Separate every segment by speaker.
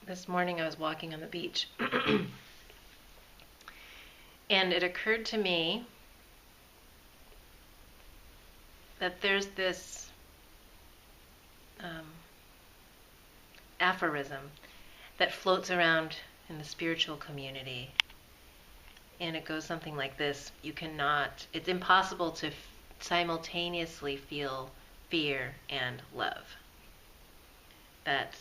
Speaker 1: This morning I was walking on the beach and it occurred to me that there's this um, aphorism that floats around in the spiritual community, and it goes something like this: it's impossible to simultaneously feel fear and love. That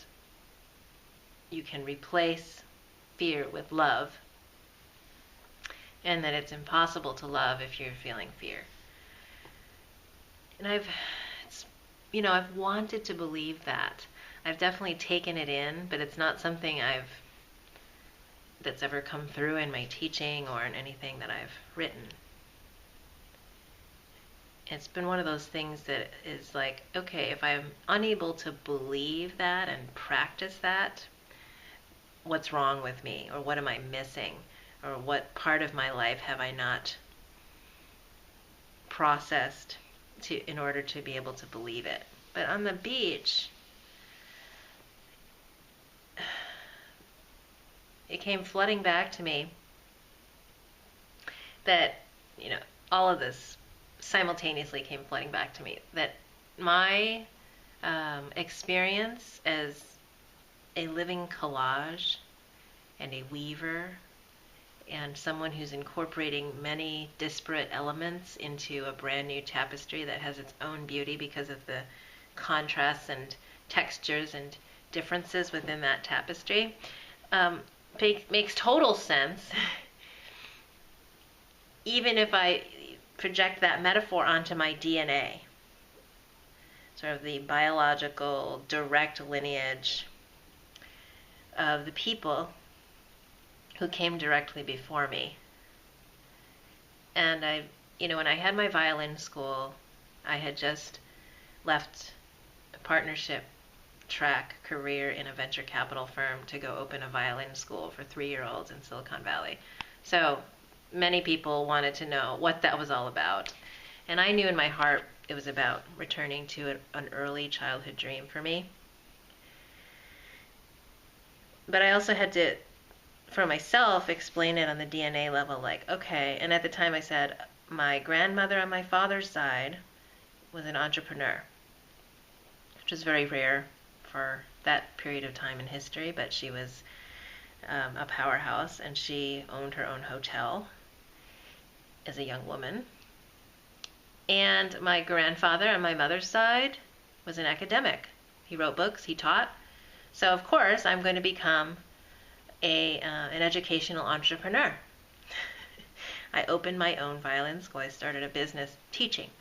Speaker 1: you can replace fear with love, and that it's impossible to love if you're feeling fear. And I've wanted to believe that. I've definitely taken it in, but it's not something that's ever come through in my teaching or in anything that I've written. It's been one of those things that is like, okay, if I'm unable to believe that and practice that, what's wrong with me? Or what am I missing? Or what part of my life have I not processed in order to be able to believe it? But on the beach, it came flooding back to me that, all of this simultaneously came flooding back to me, that my experience as a living collage and a weaver and someone who's incorporating many disparate elements into a brand new tapestry that has its own beauty because of the contrasts and textures and differences within that tapestry, makes total sense even if I project that metaphor onto my DNA, sort of the biological direct lineage of the people who came directly before me. And when I had my violin school, I had just left a partnership track career in a venture capital firm to go open a violin school for 3-year-olds in Silicon Valley. So many people wanted to know what that was all about. And I knew in my heart it was about returning to an early childhood dream for me. But I also had to, for myself, explain it on the DNA level, like, okay, and at the time I said, my grandmother on my father's side was an entrepreneur, which was very rare for that period of time in history, but she was a powerhouse, and she owned her own hotel as a young woman. And my grandfather on my mother's side was an academic. He wrote books, he taught. So of course I'm going to become an educational entrepreneur. I opened my own violin school. I started a business teaching.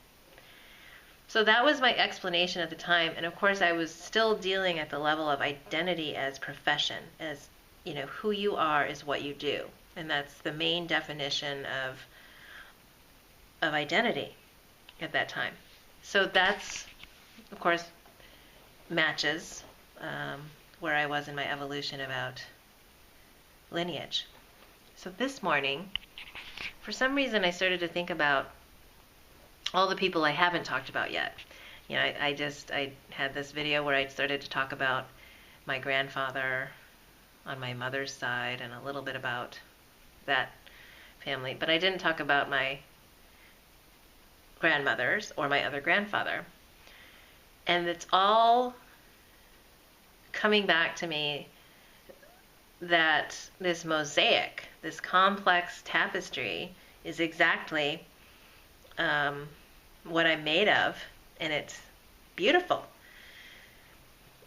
Speaker 1: So that was my explanation at the time. And of course I was still dealing at the level of identity as profession, as who you are is what you do. And that's the main definition of identity at that time. So that's, of course, matches where I was in my evolution about lineage. So this morning, for some reason, I started to think about all the people I haven't talked about yet. I had this video where I started to talk about my grandfather on my mother's side and a little bit about that family, but I didn't talk about my grandmothers or my other grandfather. And it's all coming back to me that this mosaic, this complex tapestry, is exactly what I'm made of, and it's beautiful.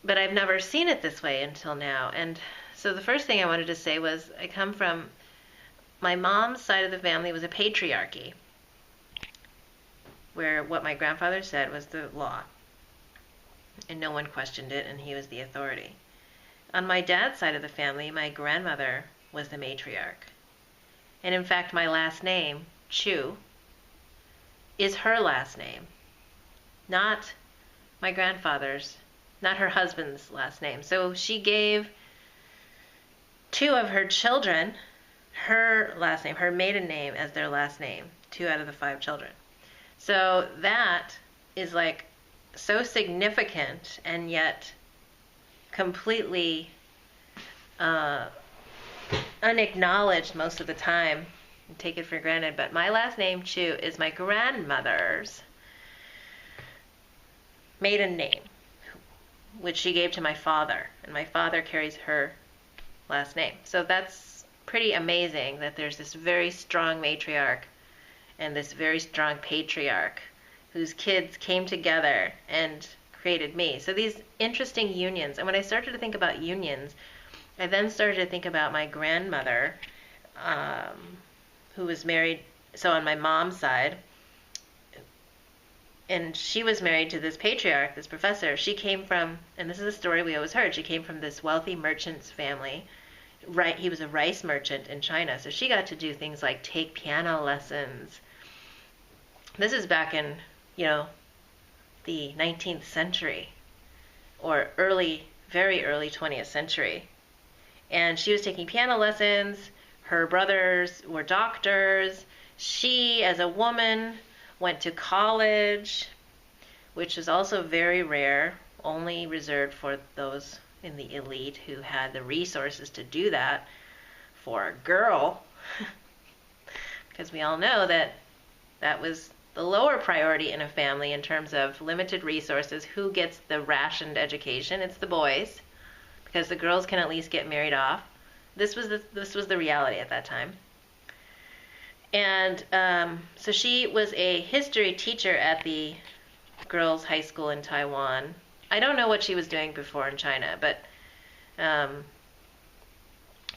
Speaker 1: But I've never seen it this way until now. And so the first thing I wanted to say was I come from, my mom's side of the family was a patriarchy, where what my grandfather said was the law, and no one questioned it, and he was the authority. On my dad's side of the family, my grandmother was the matriarch. And in fact, my last name, Chu, is her last name, not my grandfather's, not her husband's last name. So she gave 2 of her children her last name, her maiden name, as their last name, 2 out of the 5 children. So that is like so significant and yet completely uh, unacknowledged most of the time and take it for granted. But my last name, Chu, is my grandmother's maiden name, which she gave to my father. And my father carries her last name. So that's pretty amazing that there's this very strong matriarch and this very strong patriarch whose kids came together and created me. So these interesting unions. And when I started to think about unions, I then started to think about my grandmother, who was married, so on my mom's side, and she was married to this patriarch, this professor. She came from, and this is a story we always heard, she came from this wealthy merchant's family. Right, he was a rice merchant in China, so she got to do things like take piano lessons. This is back in, the 19th century, or very early 20th century. And she was taking piano lessons. Her brothers were doctors. She, as a woman, went to college, which is also very rare, only reserved for those in the elite who had the resources to do that for a girl. Because we all know that was the lower priority in a family in terms of limited resources. Who gets the rationed education? It's the boys, because the girls can at least get married off. This was the reality at that time. And so she was a history teacher at the girls' high school in Taiwan. I don't know what she was doing before in China, but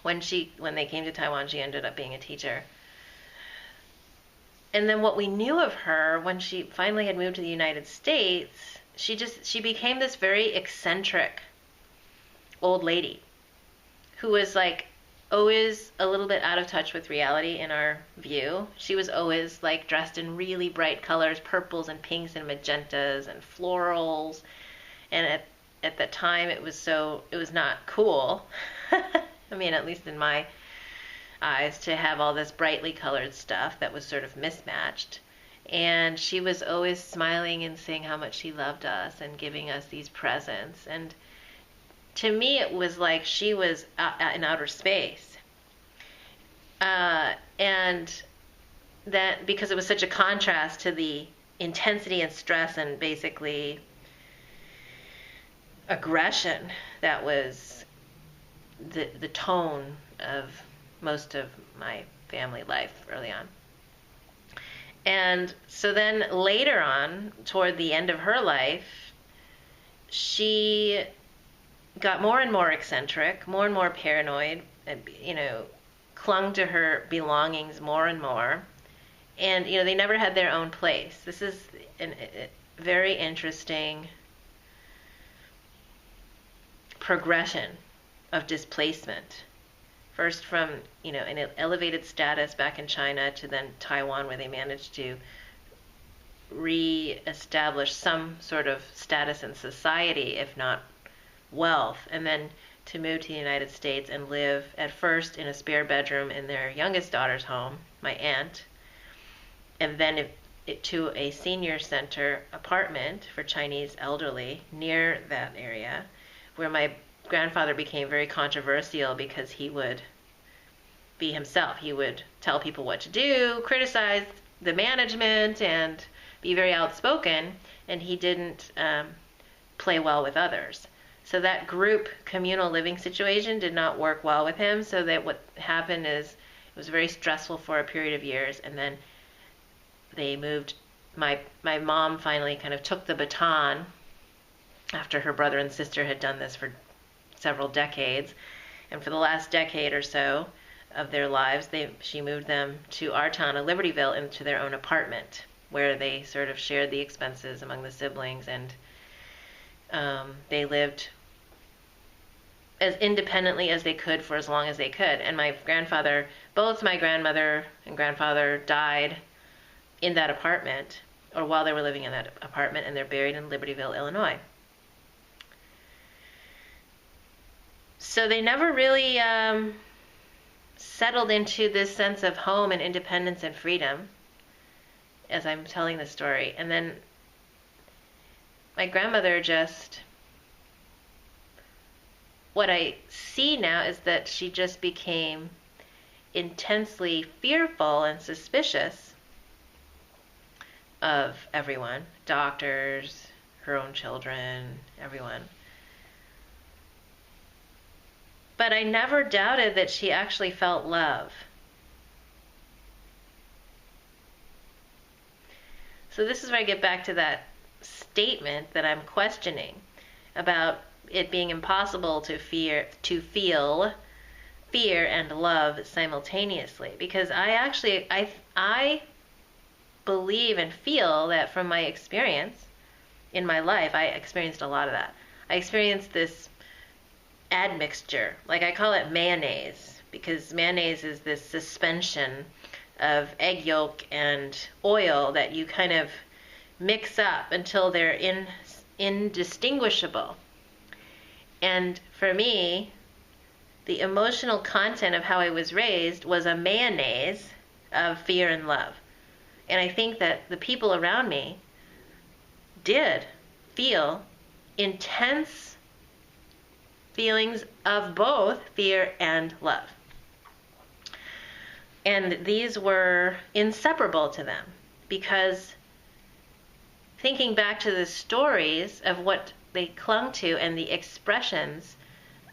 Speaker 1: when they came to Taiwan, she ended up being a teacher. And then what we knew of her when she finally had moved to the United States, she became this very eccentric old lady who was like always a little bit out of touch with reality in our view. She was always like dressed in really bright colors, purples and pinks and magentas and florals. And at that time it was not cool. I mean, at least in my eyes, to have all this brightly colored stuff that was sort of mismatched. And she was always smiling and saying how much she loved us and giving us these presents. And to me, it was like she was in outer space. And that, because it was such a contrast to the intensity and stress and basically aggression that was the tone of most of my family life early on. And so then later on, toward the end of her life, she got more and more eccentric, more and more paranoid, and, clung to her belongings more and more. And, they never had their own place. This is a very interesting progression of displacement. First from, an elevated status back in China to then Taiwan, where they managed to re-establish some sort of status in society, if not wealth, and then to move to the United States and live at first in a spare bedroom in their youngest daughter's home, my aunt, and then to a senior center apartment for Chinese elderly near that area, where my grandfather became very controversial because he would be himself. He would tell people what to do, criticize the management, and be very outspoken, and he didn't play well with others. So that group communal living situation did not work well with him, so that what happened is it was very stressful for a period of years, and then they moved. My mom finally kind of took the baton after her brother and sister had done this for several decades, and for the last decade or so of their lives, she moved them to our town of Libertyville into their own apartment, where they sort of shared the expenses among the siblings, and they lived as independently as they could for as long as they could. And both my grandmother and grandfather died in that apartment, or while they were living in that apartment, and they're buried in Libertyville, Illinois. So they never really settled into this sense of home and independence and freedom, as I'm telling the story. And then my grandmother just what I see now is that she just became intensely fearful and suspicious of everyone, doctors, her own children, everyone. But I never doubted that she actually felt love. So this is where I get back to that statement that I'm questioning about it being impossible to feel fear and love simultaneously, because I believe and feel that from my experience in my life, I experienced a lot of that. I experienced this admixture, like I call it mayonnaise, because mayonnaise is this suspension of egg yolk and oil that you kind of mix up until they're indistinguishable. And for me, the emotional content of how I was raised was a mayonnaise of fear and love. And I think that the people around me did feel intense feelings of both fear and love. And these were inseparable to them, because thinking back to the stories of what they clung to and the expressions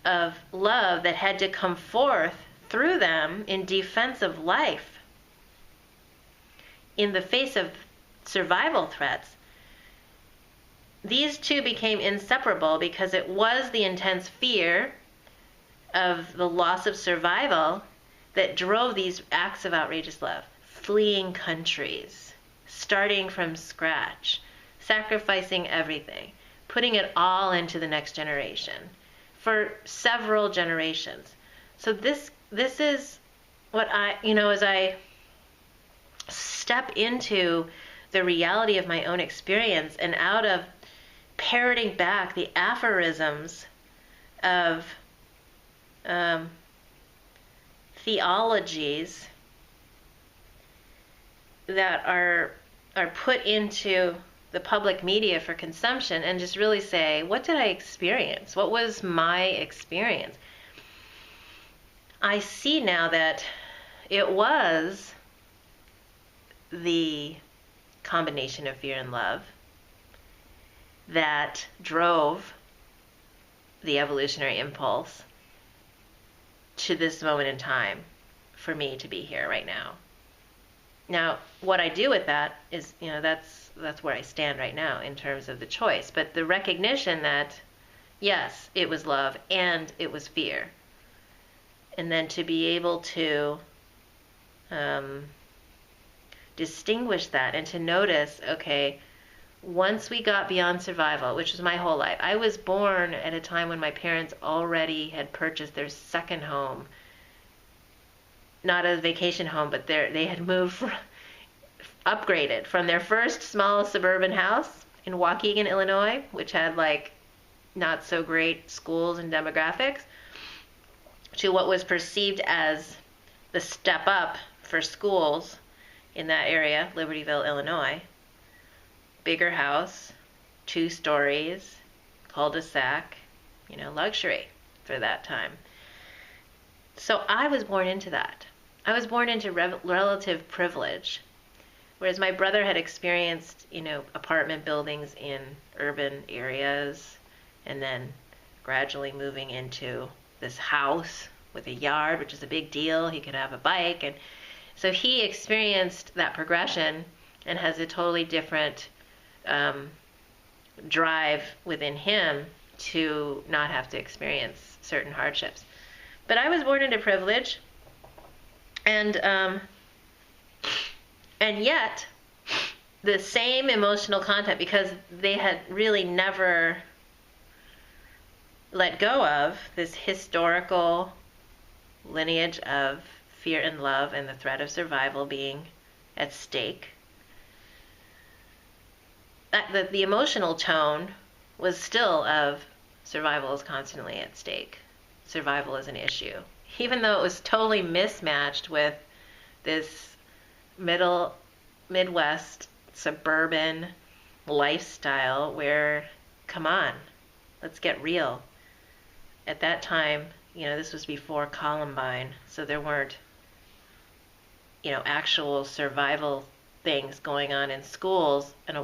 Speaker 1: of love that had to come forth through them in defense of life in the face of survival threats, these two became inseparable, because it was the intense fear of the loss of survival that drove these acts of outrageous love. Fleeing countries, starting from scratch, sacrificing everything, putting it all into the next generation for several generations. So this is what as I step into the reality of my own experience and out of parroting back the aphorisms of theologies that are put into the public media for consumption, and just really say, what did I experience? What was my experience? I see now that it was the combination of fear and love that drove the evolutionary impulse to this moment in time for me to be here right now. Now, what I do with that is, that's where I stand right now in terms of the choice. But the recognition that, yes, it was love and it was fear. And then to be able to distinguish that and to notice, okay, once we got beyond survival, which was my whole life, I was born at a time when my parents already had purchased their second home. Not a vacation home, but they had moved, upgraded from their first small suburban house in Waukegan, Illinois, which had not so great schools and demographics, to what was perceived as the step up for schools in that area, Libertyville, Illinois. Bigger house, 2 stories, cul-de-sac, luxury for that time. So I was born into that. I was born into relative privilege, whereas my brother had experienced, apartment buildings in urban areas, and then gradually moving into this house with a yard, which is a big deal. He could have a bike, and so he experienced that progression and has a totally different drive within him to not have to experience certain hardships. But I was born into privilege, and yet the same emotional content, because they had really never let go of this historical lineage of fear and love and the threat of survival being at stake. The emotional tone was still of survival is constantly at stake. Survival is an issue. Even though it was totally mismatched with this Midwest suburban lifestyle where, come on, let's get real. at that time, this was before Columbine, so there weren't, actual survival things going on in schools in a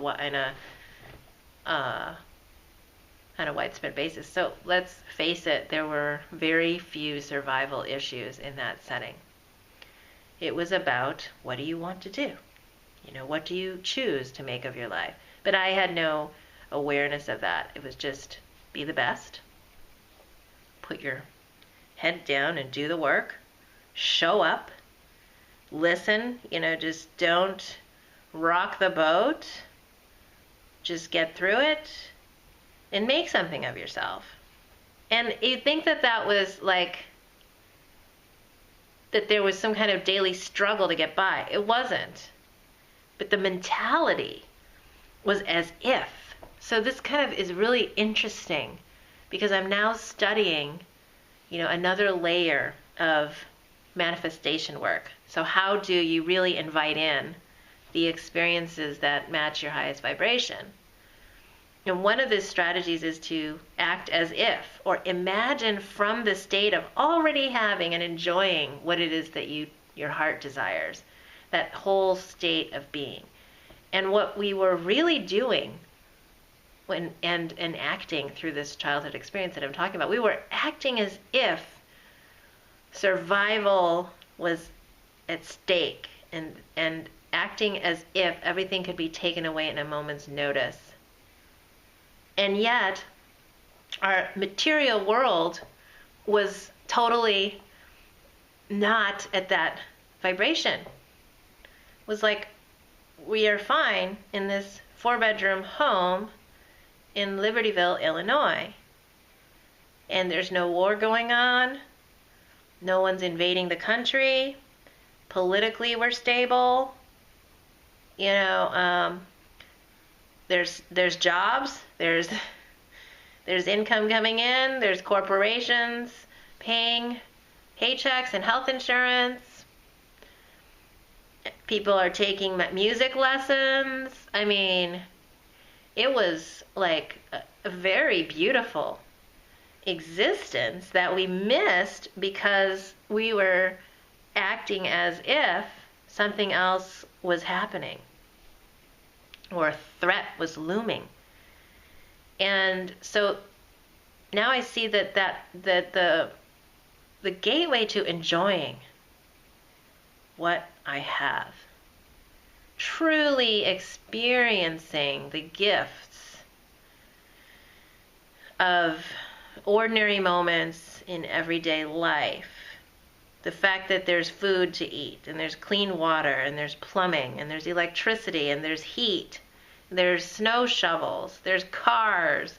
Speaker 1: on a widespread basis. So let's face it, there were very few survival issues in that setting. It was about, what do you want to do? What do you choose to make of your life? But I had no awareness of that. It was just be the best. Put your head down and do the work. Show up. Listen. Just don't rock the boat. Just get through it and make something of yourself. And you'd think that was like, that there was some kind of daily struggle to get by. It wasn't. But the mentality was as if. So this kind of is really interesting because I'm now studying, another layer of manifestation work. So how do you really invite in the experiences that match your highest vibration? And one of the strategies is to act as if, or imagine from the state of already having and enjoying what it is that your heart desires, that whole state of being. And what we were really doing and acting through this childhood experience that I'm talking about, we were acting as if survival was at stake and acting as if everything could be taken away in a moment's notice. And yet, our material world was totally not at that vibration. It was like, we are fine in this 4-bedroom home in Libertyville, Illinois. And there's no war going on. No one's invading the country. Politically, we're stable. There's jobs, there's income coming in, there's corporations paying paychecks and health insurance. People are taking music lessons. I mean, it was like a very beautiful existence that we missed because we were acting as if something else was happening or a threat was looming. And so now I see that the gateway to enjoying what I have, truly experiencing the gifts of ordinary moments in everyday life, the fact that there's food to eat, and there's clean water, and there's plumbing, and there's electricity, and there's heat, there's snow shovels, there's cars,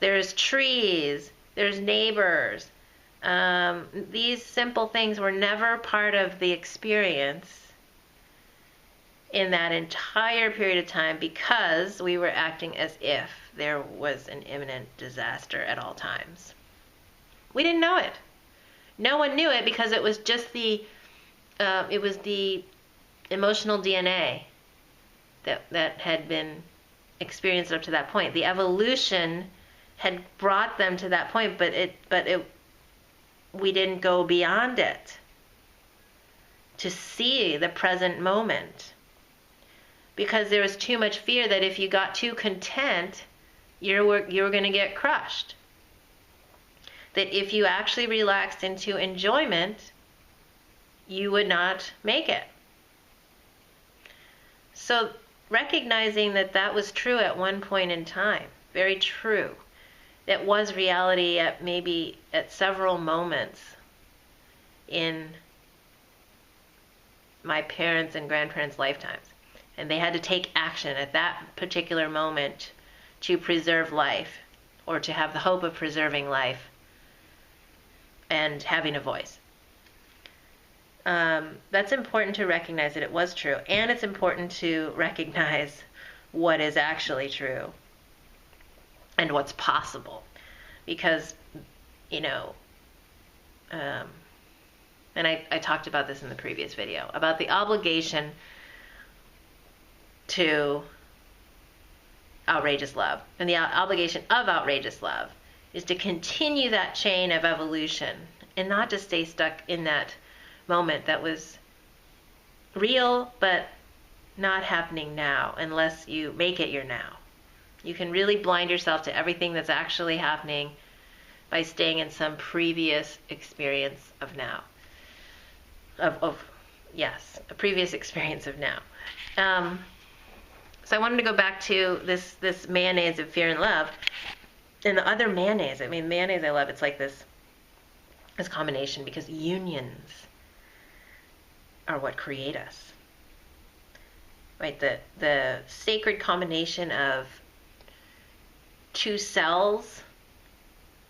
Speaker 1: there's trees, there's neighbors. These simple things were never part of the experience in that entire period of time because we were acting as if there was an imminent disaster at all times. We didn't know it. No one knew it because it was just it was the emotional DNA that had been experienced up to that point. The evolution had brought them to that point, but we didn't go beyond it to see the present moment because there was too much fear that if you got too content, you were going to get crushed. That if you actually relaxed into enjoyment, you would not make it. So recognizing that was true at one point in time, very true. That was reality at several moments in my parents' and grandparents' lifetimes. And they had to take action at that particular moment to preserve life or to have the hope of preserving life and having a voice. That's important to recognize that it was true. And it's important to recognize what is actually true and what's possible. Because, and I talked about this in the previous video, about the obligation to outrageous love and the obligation of outrageous love is to continue that chain of evolution and not to stay stuck in that moment that was real but not happening now unless you make it your now. You can really blind yourself to everything that's actually happening by staying in some previous experience of now. Yes, a previous experience of now. So I wanted to go back to this mayonnaise of fear and love. And the other mayonnaise, mayonnaise I love, it's like this combination, because unions are what create us. Right? The sacred combination of two cells,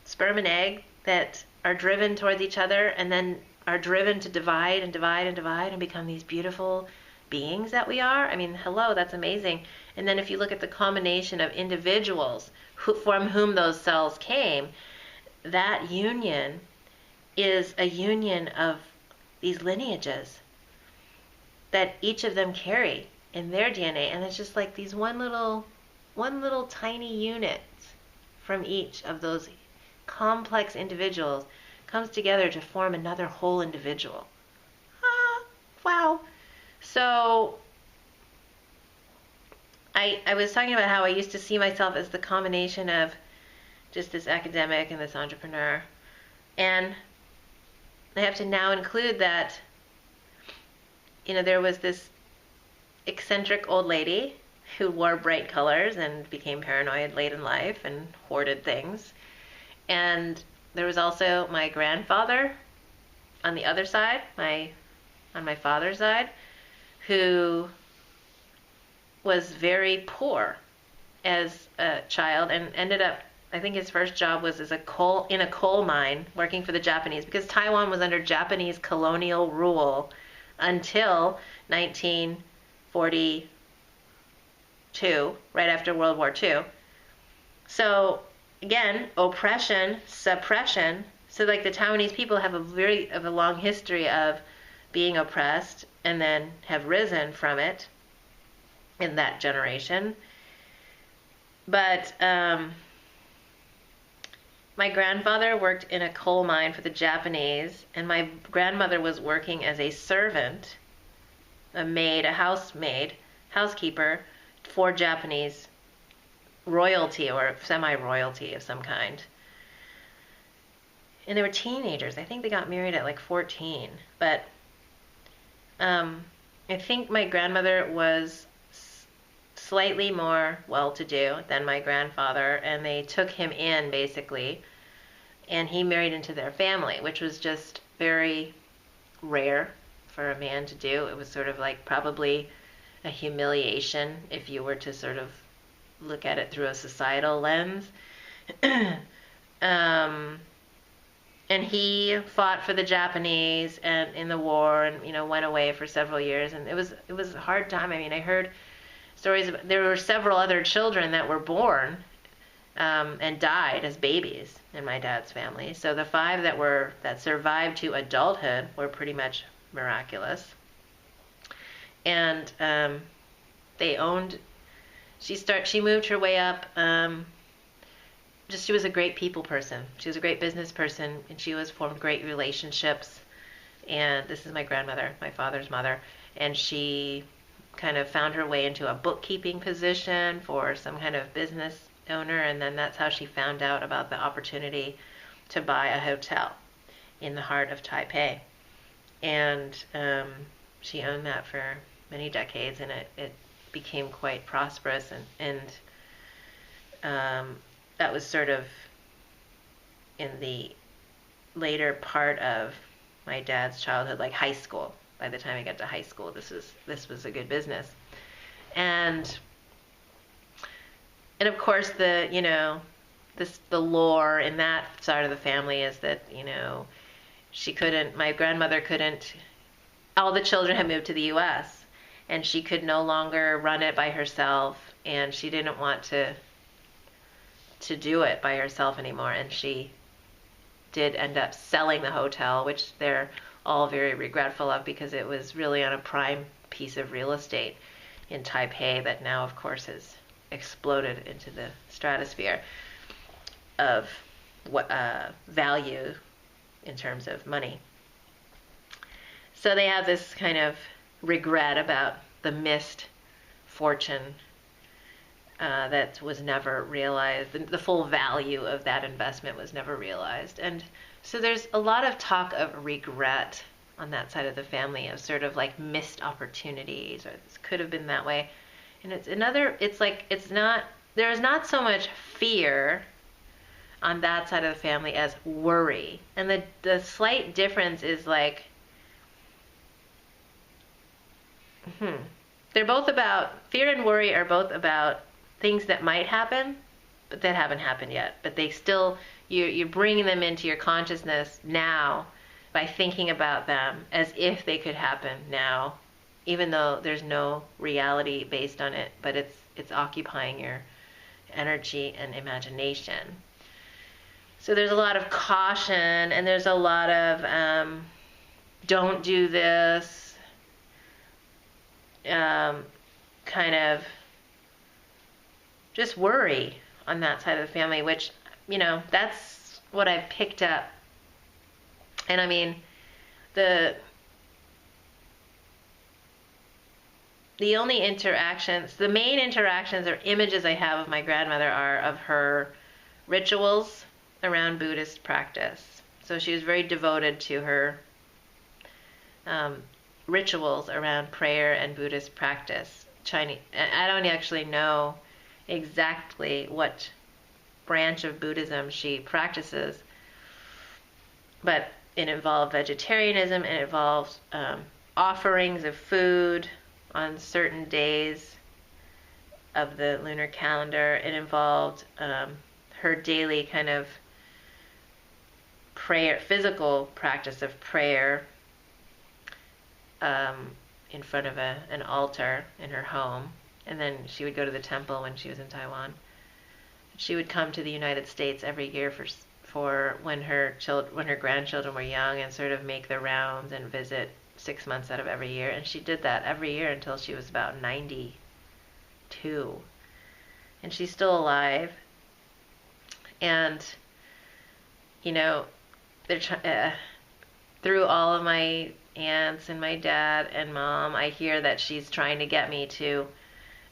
Speaker 1: sperm and egg, that are driven towards each other and then are driven to divide and divide and divide and become these beautiful beings that we are. Hello, that's amazing. And then if you look at the combination of individuals from whom those cells came, that union is a union of these lineages that each of them carry in their DNA. And it's just like these one little tiny unit from each of those complex individuals comes together to form another whole individual. Wow. So I was talking about how I used to see myself as the combination of just this academic and this entrepreneur. And I have to now include that, there was this eccentric old lady who wore bright colors and became paranoid late in life and hoarded things. And there was also my grandfather on the other side, on my father's side, who was very poor as a child and ended up, I think his first job was in a coal mine working for the Japanese, because Taiwan was under Japanese colonial rule until 1942, right after World War II. So again, oppression, suppression. So like the Taiwanese people have a long history of being oppressed and then have risen from it in that generation. But my grandfather worked in a coal mine for the Japanese, and my grandmother was working as a servant, a maid, a housekeeper for Japanese royalty or semi-royalty of some kind. And they were teenagers. I think they got married at like 14. But I think my grandmother was slightly more well-to-do than my grandfather, and they took him in basically, and he married into their family, which was just very rare for a man to do. It was sort of like probably a humiliation if you were to sort of look at it through a societal lens. And he fought for the Japanese and in the war, and went away for several years, and it was a hard time. I heard stories there were several other children that were born and died as babies in my dad's family. So the 5 that survived to adulthood were pretty much miraculous. And she moved her way up. She was a great people person. She was a great business person, and she formed great relationships. And this is my grandmother, my father's mother, and she kind of found her way into a bookkeeping position for some kind of business owner, and then that's how she found out about the opportunity to buy a hotel in the heart of Taipei. And she owned that for many decades, and it became quite prosperous, and that was sort of in the later part of my dad's childhood, like high school. By the time I got to high school, this was a good business. And of course the lore in that side of the family is that, my grandmother couldn't, all the children had moved to the US, and she could no longer run it by herself, and she didn't want to do it by herself anymore, and she did end up selling the hotel, which they're all very regretful of, because it was really on a prime piece of real estate in Taipei that now, of course, has exploded into the stratosphere of value in terms of money. So they have this kind of regret about the missed fortune that was never realized. The full value of that investment was never realized. And so there's a lot of talk of regret on that side of the family, of sort of like missed opportunities, or this could have been that way. And there's not so much fear on that side of the family as worry. And the slight difference is like, they're both about, fear and worry are both about things that might happen, but that haven't happened yet. But they still, you're bringing them into your consciousness now by thinking about them as if they could happen now, even though there's no reality based on it, but it's occupying your energy and imagination. So there's a lot of caution, and there's a lot of don't do this, kind of just worry on that side of the family, which, that's what I've picked up. And I mean, the only interactions, the main interactions or images I have of my grandmother are of her rituals around Buddhist practice. So she was very devoted to her rituals around prayer and Buddhist practice. Chinese, I don't actually know exactly what branch of Buddhism she practices, but it involved vegetarianism, and it involves offerings of food on certain days of the lunar calendar. It involved her daily kind of prayer, physical practice of prayer in front of an altar in her home. And then she would go to the temple when she was in Taiwan. She would come to the United States every year for when her grandchildren were young, and sort of make the rounds and visit 6 months out of every year. And she did that every year until she was about 92. And she's still alive. And, through all of my aunts and my dad and mom, I hear that she's trying to get me to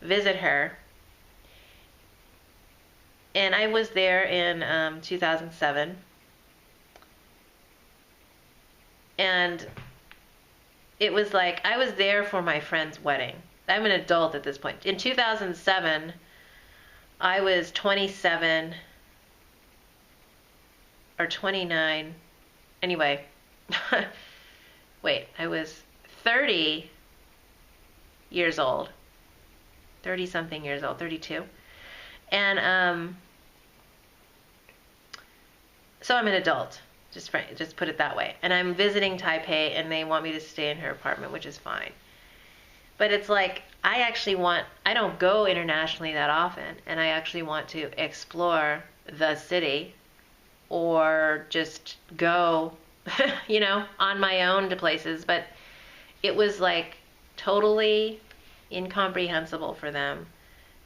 Speaker 1: visit her. And I was there in 2007. And it was like, I was there for my friend's wedding. I'm an adult at this point. In 2007, I was 27 or 29. Anyway, wait, I was 30 years old. 30-something years old, 32. And so I'm an adult, just put it that way. And I'm visiting Taipei, and they want me to stay in her apartment, which is fine. But it's like, I don't go internationally that often, and I actually want to explore the city, or just go, on my own to places. But it was like totally incomprehensible for them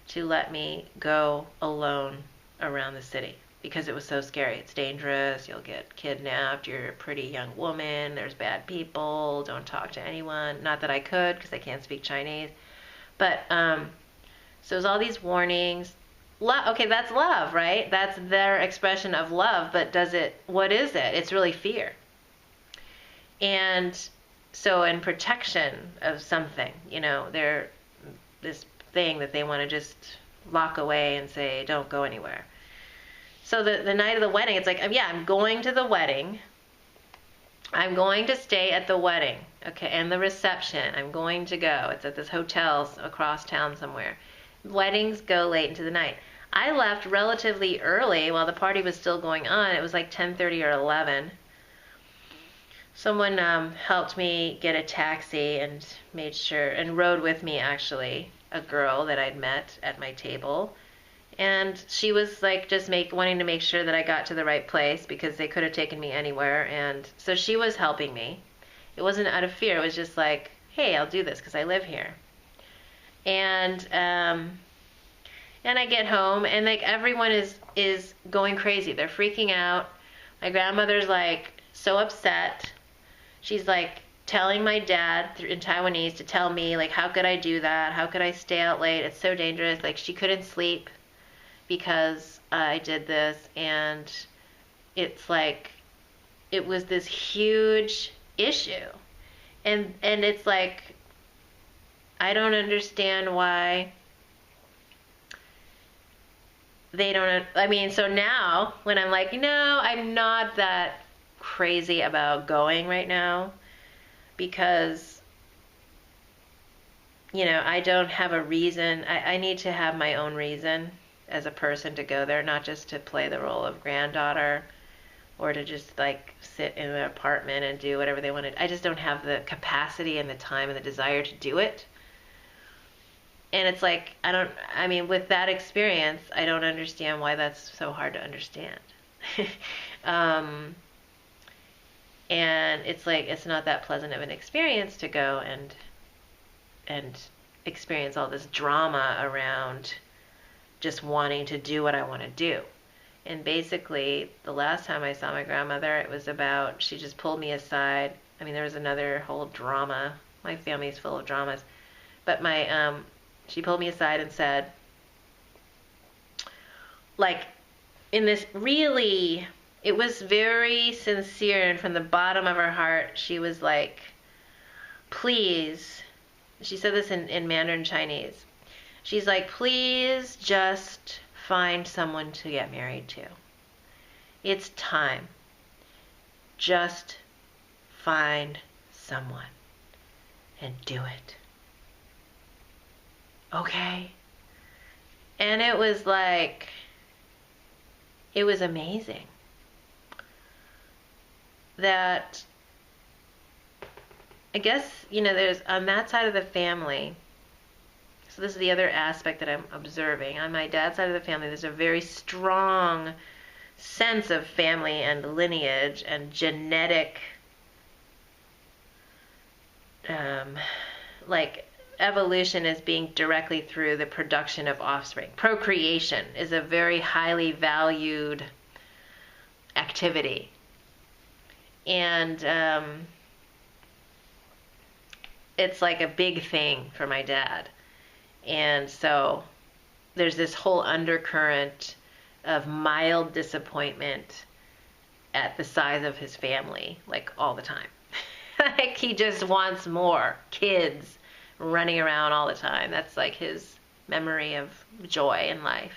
Speaker 1: to let me go alone around the city, because it was so scary. It's dangerous. You'll get kidnapped. You're a pretty young woman. There's bad people. Don't talk to anyone. Not that I could, because I can't speak Chinese. But so there's all these warnings. Okay, that's love, right? That's their expression of love. But what is it? It's really fear. And so in protection of something, they're this thing that they want to just lock away and say, don't go anywhere. So the night of the wedding, it's like, yeah, I'm going to the wedding. I'm going to stay at the wedding, okay, and the reception. I'm going to go. It's at this hotel across town somewhere. Weddings go late into the night. I left relatively early while the party was still going on. It was like 10:30 or 11. Someone helped me get a taxi and made sure, and rode with me, actually, a girl that I'd met at my table. And she was like just wanting to make sure that I got to the right place, because they could have taken me anywhere. And so she was helping me. It wasn't out of fear. It was just like, hey, I'll do this because I live here. And I get home, and like everyone is is going crazy. They're freaking out. My grandmother's like so upset. She's like telling my dad in Taiwanese to tell me, like, how could I do that? How could I stay out late? It's so dangerous. Like, she couldn't sleep because I did this. And it's like, it was this huge issue. And it's like, I don't understand why they don't. I mean, so now when I'm like, no, I'm not that crazy about going right now because, I don't have a reason. I need to have my own reason as a person to go there, not just to play the role of granddaughter or to just like sit in an apartment and do whatever they wanted. I just don't have the capacity and the time and the desire to do it. And it's like, with that experience, I don't understand why that's so hard to understand. And it's like, it's not that pleasant of an experience to go and experience all this drama around just wanting to do what I want to do. And basically, the last time I saw my grandmother, it was about, she just pulled me aside. I mean, there was another whole drama. My family's full of dramas. But she pulled me aside and said, like, in this really, it was very sincere, and from the bottom of her heart, she was like, please, she said this in Mandarin Chinese. She's like, please just find someone to get married to. It's time. Just find someone and do it. Okay? And it was like, it was amazing that, I guess, there's on that side of the family, so this is the other aspect that I'm observing. On my dad's side of the family, there's a very strong sense of family and lineage and genetic, like, evolution is being directly through the production of offspring. Procreation is a very highly valued activity. And it's like a big thing for my dad. And so there's this whole undercurrent of mild disappointment at the size of his family, like all the time. Like he just wants more kids running around all the time. That's like his memory of joy in life.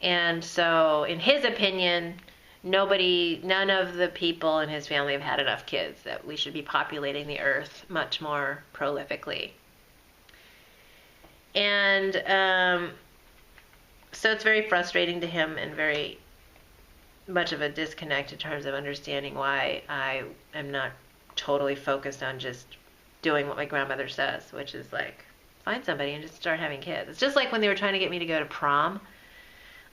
Speaker 1: And so in his opinion, none of the people in his family have had enough kids, that we should be populating the earth much more prolifically. And so it's very frustrating to him and very much of a disconnect in terms of understanding why I am not totally focused on just doing what my grandmother says, which is like, find somebody and just start having kids. It's just like when they were trying to get me to go to prom.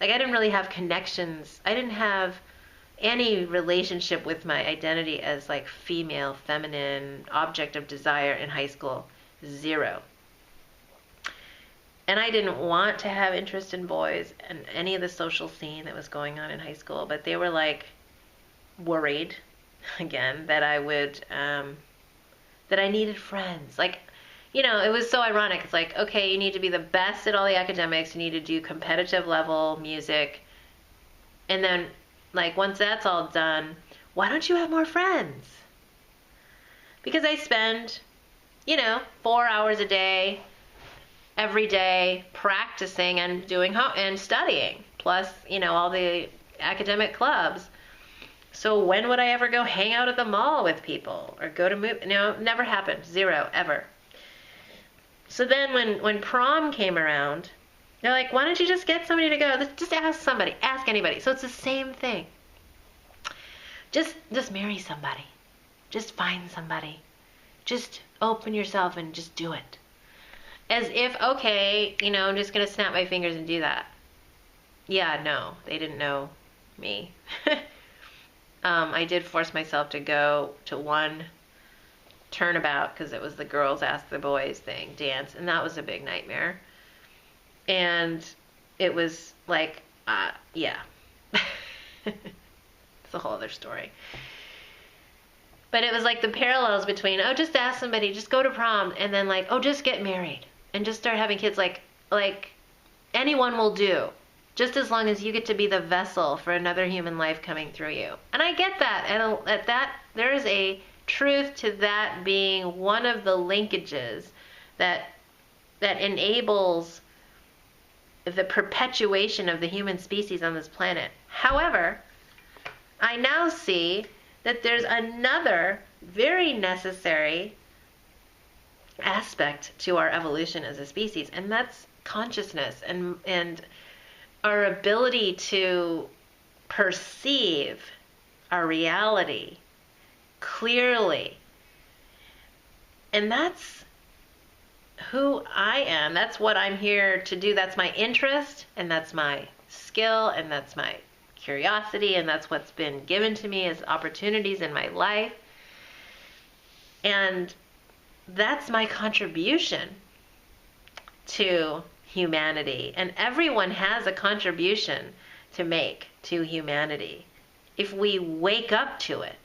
Speaker 1: Like I didn't really have connections. I didn't have any relationship with my identity as like female, feminine, object of desire in high school. Zero. And I didn't want to have interest in boys and any of the social scene that was going on in high school, but they were like worried, again, that I would, that I needed friends. Like, it was so ironic. It's like, okay, you need to be the best at all the academics, you need to do competitive level music, and then, like, once that's all done, why don't you have more friends? Because I spend, 4 hours a day, every day practicing and doing and studying, plus all the academic clubs. So when would I ever go hang out at the mall with people or go to never happened. Zero, ever. So then when prom came around, they're like, why don't you just get somebody to go? Just ask somebody, ask anybody. So it's the same thing. Just marry somebody. Just find somebody. Just open yourself and just do it. As if, okay, I'm just going to snap my fingers and do that. Yeah, no, they didn't know me. I did force myself to go to one turnabout because it was the girls ask the boys thing, dance, and that was a big nightmare. And it was like, Yeah. It's a whole other story. But it was like the parallels between, oh, just ask somebody, just go to prom, and then like, oh, just get married and just start having kids. Like anyone will do, just as long as you get to be the vessel for another human life coming through you. And I get that, and at that there is a truth to that being one of the linkages that enables the perpetuation of the human species on this planet. However, I now see that there's another very necessary aspect to our evolution as a species, and that's consciousness and our ability to perceive our reality clearly. And that's who I am. That's what I'm here to do. That's my interest, and that's my skill, and that's my curiosity, and that's what's been given to me as opportunities in my life. And that's my contribution to humanity. And everyone has a contribution to make to humanity if we wake up to it.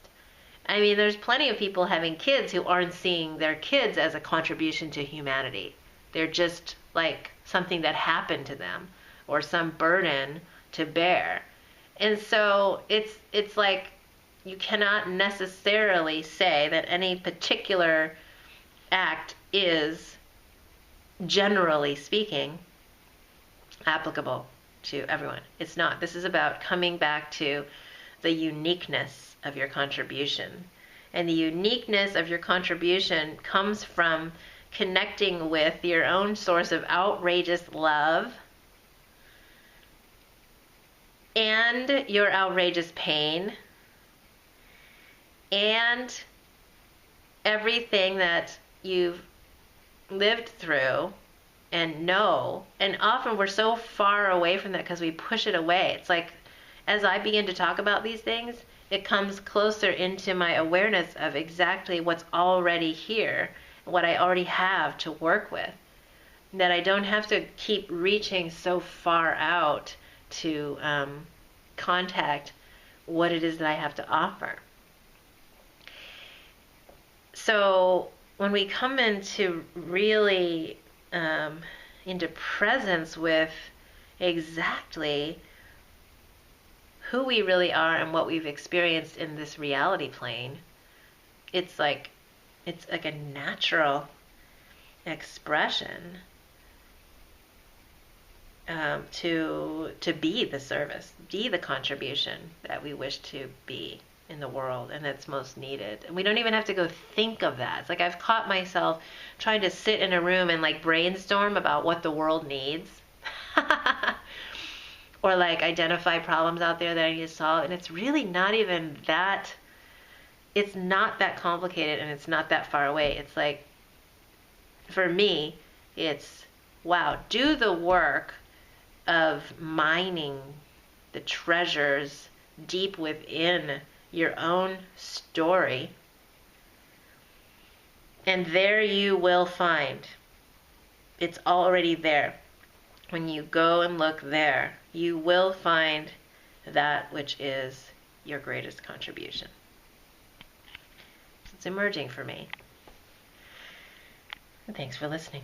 Speaker 1: I mean, there's plenty of people having kids who aren't seeing their kids as a contribution to humanity. They're just like something that happened to them or some burden to bear. And so it's like you cannot necessarily say that any particular act is, generally speaking, applicable to everyone. It's not. This is about coming back to the uniqueness of your contribution. And the uniqueness of your contribution comes from connecting with your own source of outrageous love and your outrageous pain and everything that you've lived through and know. And often we're so far away from that because we push it away. It's like, as I begin to talk about these things, it comes closer into my awareness of exactly what's already here, what I already have to work with, that I don't have to keep reaching so far out to contact what it is that I have to offer. So when we come into really into presence with exactly who we really are and what we've experienced in this reality plane, it's like a natural expression to be the service, be the contribution that we wish to be in the world and that's most needed. And we don't even have to go think of that. It's like I've caught myself trying to sit in a room and like brainstorm about what the world needs. Or like identify problems out there that I need to solve. And it's really not even that, it's not that complicated and it's not that far away. It's like, for me, it's, wow, do the work of mining the treasures deep within your own story. And there you will find, it's already there. When you go and look there, you will find that which is your greatest contribution. It's emerging for me. And thanks for listening.